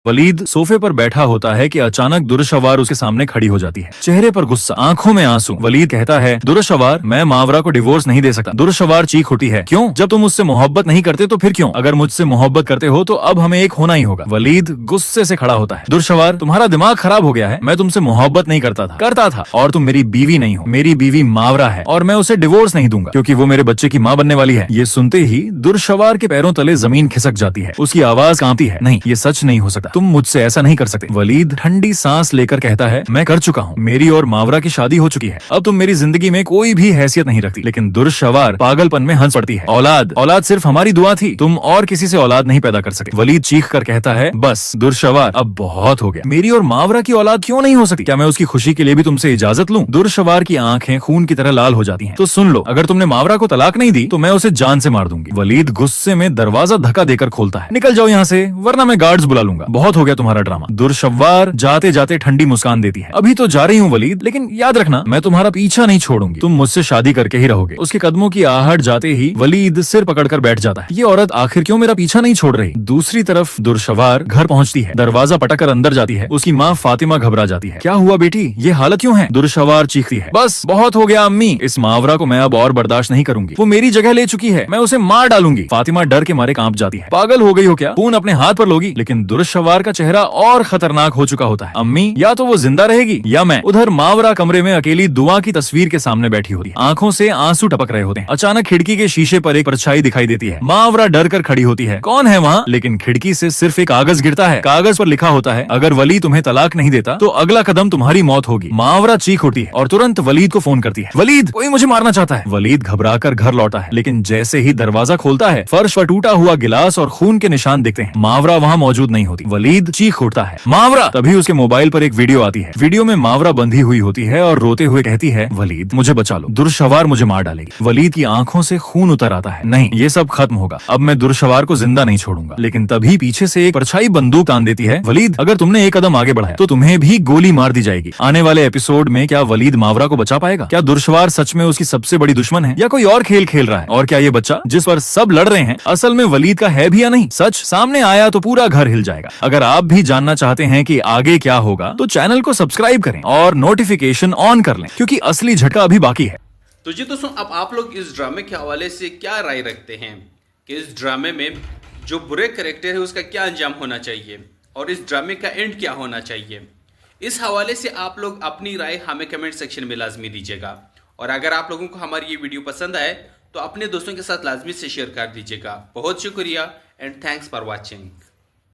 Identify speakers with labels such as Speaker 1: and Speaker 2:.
Speaker 1: वलीद सोफे पर बैठा होता है कि अचानक दुर्शवार उसके सामने खड़ी हो जाती है। चेहरे पर गुस्सा, आंखों में आंसू। वलीद कहता है, दुर्शवार, मैं मावरा को डिवोर्स नहीं दे सकता। दुर्शवार चीख उठी है, क्यों? जब तुम मुझसे मोहब्बत नहीं करते तो फिर क्यों? अगर मुझसे मोहब्बत करते हो तो अब हमें एक होना ही होगा। वलीद गुस्से से खड़ा होता है, दुर्शवार, तुम्हारा दिमाग खराब हो गया है। मैं तुमसे मोहब्बत नहीं करता था और तुम मेरी बीवी नहीं हो। मेरी बीवी मावरा है और मैं उसे डिवोर्स नहीं दूंगा क्योंकि वो मेरे बच्चे की माँ बनने वाली है। ये सुनते ही दुर्शवार के पैरों तले जमीन खिसक जाती है। उसकी आवाज कांपती है, नहीं, ये सच नहीं हो सकता। तुम मुझसे ऐसा नहीं कर सकते। वलीद ठंडी सांस लेकर कहता है, मैं कर चुका हूँ। मेरी और मावरा की शादी हो चुकी है। अब तुम मेरी जिंदगी में कोई भी हैसियत नहीं रखती। लेकिन दुर्शवार पागलपन में हंस पड़ती है, औलाद सिर्फ हमारी दुआ थी। तुम और किसी से औलाद नहीं पैदा कर सके। वलीद चीख कर कहता है, बस दुर्शवार, अब बहुत हो गया। मेरी और मावरा की औलाद क्यों नहीं हो सकती? क्या मैं उसकी खुशी के लिए भी तुमसे इजाजत लूं? दुर्शवार की आंखें खून की तरह लाल हो जाती हैं। तो सुन लो, अगर तुमने मावरा को तलाक नहीं दी तो मैं उसे जान से मार दूंगी। वलीद गुस्से में दरवाजा धक्का देकर खोलता है, निकल जाओ यहाँ से वरना मैं गार्ड्स बुला लूंगा। बहुत हो गया तुम्हारा ड्रामा। दुर्शवार जाते जाते ठंडी मुस्कान देती है, अभी तो जा रही हूँ वलीद, लेकिन याद रखना मैं तुम्हारा पीछा नहीं छोड़ूंगी। तुम मुझसे शादी करके ही रहोगे। उसके कदमों की आहट जाते ही वलीद सिर पकड़कर बैठ जाता है। ये औरत आखिर क्यों मेरा पीछा नहीं छोड़ रही? दूसरी तरफ दुर्शवार घर पहुंचती है, दरवाजा पटक अंदर जाती है। उसकी माँ फातिमा घबरा जाती है, क्या हुआ बेटी, ये हालत क्यों है? दुर्शवार चीखती है, बस बहुत हो गया अम्मी, इस मावरा को मैं अब और बर्दाश्त नहीं करूंगी। वो मेरी जगह ले चुकी है, मैं उसे मार डालूंगी। फातिमा डर के मारे कांप जाती है, पागल हो गई हो क्या? खून अपने हाथ पर लोगी। लेकिन दुर्शवार का चेहरा और खतरनाक हो चुका होता है। अम्मी, या तो वो जिंदा रहेगी या मैं। उधर मावरा कमरे में अकेली दुआ की तस्वीर के सामने बैठी होती है, आंखों से आंसू टपक रहे होते हैं। अचानक खिड़की के शीशे पर एक परछाई दिखाई देती है। मावरा डर कर खड़ी होती है, कौन है वहाँ? लेकिन खिड़की से सिर्फ एक कागज गिरता है। कागज पर लिखा होता है, अगर वली तुम्हें तलाक नहीं देता तो अगला कदम तुम्हारी मौत होगी। मावरा चीख उठी है और तुरंत वलीद को फोन करती है, वलीद, कोई मुझे मारना चाहता है। वलीद घबराकर घर लौटा है, लेकिन जैसे ही दरवाजा खोलता है, फर्श पर टूटा हुआ गिलास और खून के निशान दिखते हैं। मावरा वहाँ मौजूद नहीं होती। वलीद चीख उठता है, मावरा। तभी उसके मोबाइल पर एक वीडियो आती है। वीडियो में मावरा बंधी हुई होती है और रोते हुए कहती है, वलीद मुझे बचा लो, दुर्शवार मुझे मार डालेगी। वलीद की आंखों से खून उतर आता है, नहीं, ये सब खत्म होगा, अब मैं दुर्शवार को जिंदा नहीं छोड़ूंगा। लेकिन तभी पीछे से एक परछाई बंदूक तान देती है, वलीद, अगर तुमने एक कदम आगे बढ़ाया तो तुम्हें भी गोली मार दी जाएगी। आने वाले एपिसोड में क्या वलीद मावरा को बचा पाएगा? क्या दुर्शवार सच में उसकी सबसे बड़ी दुश्मन है या कोई और खेल खेल रहा है? और क्या ये बच्चा जिस पर सब लड़ रहे हैं असल में वलीद का है भी या नहीं? सच सामने आया तो पूरा घर हिल जाएगा। अगर आप भी जानना चाहते हैं कि आगे क्या होगा तो चैनल को सब्सक्राइब करें और नोटिफिकेशन ऑन कर लें, क्योंकि असली झटका अभी बाकी है।
Speaker 2: तो जी दोस्तों, अब आप लोग इस ड्रामे के हवाले से क्या राय रखते हैं कि इस ड्रामे में जो बुरे कैरेक्टर है उसका क्या अंजाम होना चाहिए और इस ड्रामे का एंड क्या होना चाहिए? इस हवाले से आप लोग अपनी राय हमें कमेंट सेक्शन में लाजमी दीजिएगा। और अगर आप लोगों को हमारी ये वीडियो पसंद आए तो अपने दोस्तों के साथ लाजमी से शेयर कर दीजिएगा। बहुत शुक्रिया एंड थैंक्स फॉर वॉचिंग।